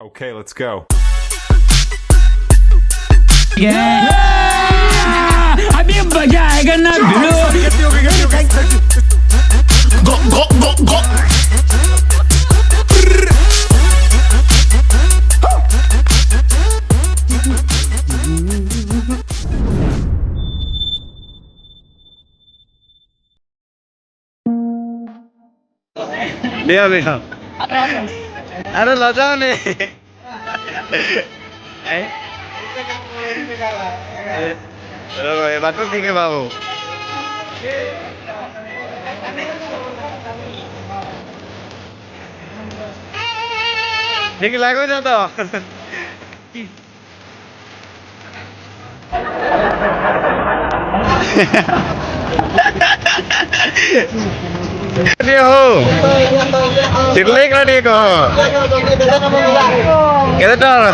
Okay, let's go. अभी मजा आएगा ना भिड़ो। Go, go, go, go. Lihat, lihat. Ada locong nih. Batuk tinggi bau. Tinggi lagu tuh. Dia ho, cilik lah dia kok. Kita dah.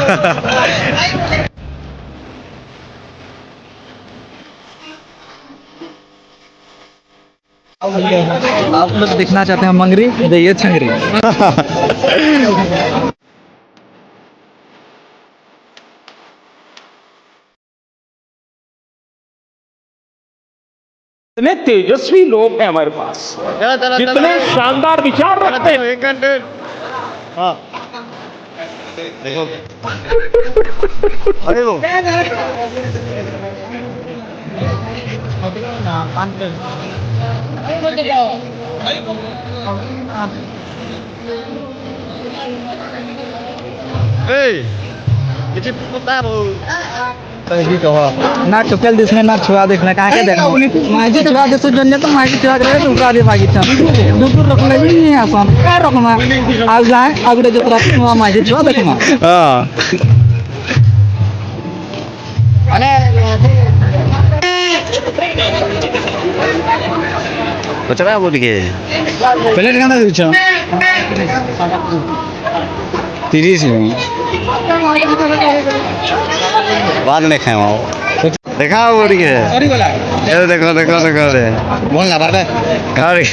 आप लोग देखना चाहते हैं मंगरी ये छंगरी इतने तेजस्वी लोग हैं हमारे पास, जितने शानदार विचार रखते हैं। एक घंटे हाँ देखो अरे वो Hey, किसी पता हो कहीं कहो ना टोकेल दिसने ना छुआ देखने कहाँ के देखो माजी छुआ दे सुजन्य तो माजी छुआ करे तो उकरा दे बागी था दूर रखने भी नहीं है आसान क्या रखना आज जाए अगले जो तरफ में माजी छुआ देखना हाँ अरे कुछ ना बोल के प्लेट कहाँ था पीछे 30 में बाद में खाए वो देखा बोल के ये देखो देखो देखो दे बोल ना बात है कहाँ रे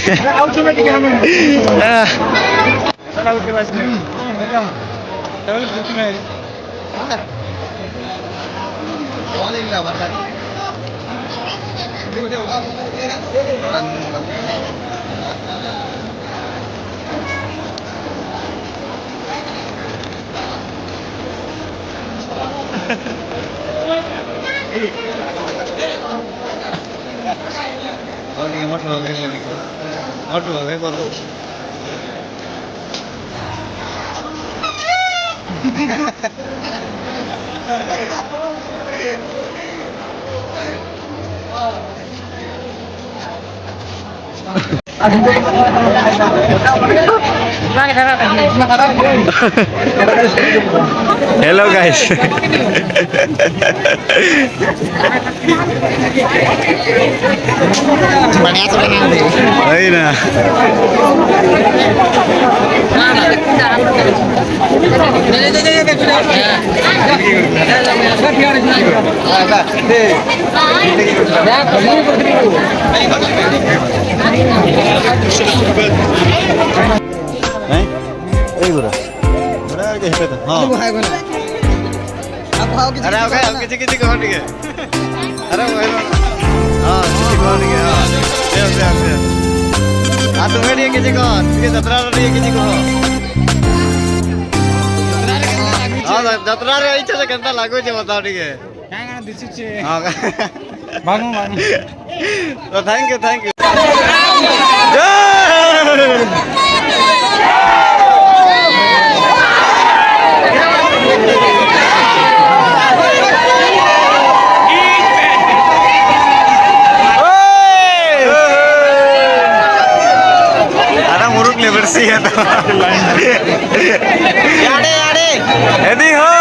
Hello guys. Ayo nah. अरे ओके अब किसी किसी को हट गए अरे वो हाँ किसी को हट गए हाँ हाँ तुम्हें नहीं किसी को ठीक 17 नहीं किसी को हाँ 17 रे इच्छा से करता लागू है बताओ ठीक है हाँ तो thank you bersih ya tuh. यदि हो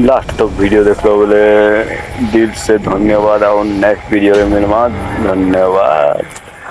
लास्ट तक वीडियो देखो बोले दिल से धन्यवाद और नेक्स्ट वीडियो में मिलवा धन्यवाद।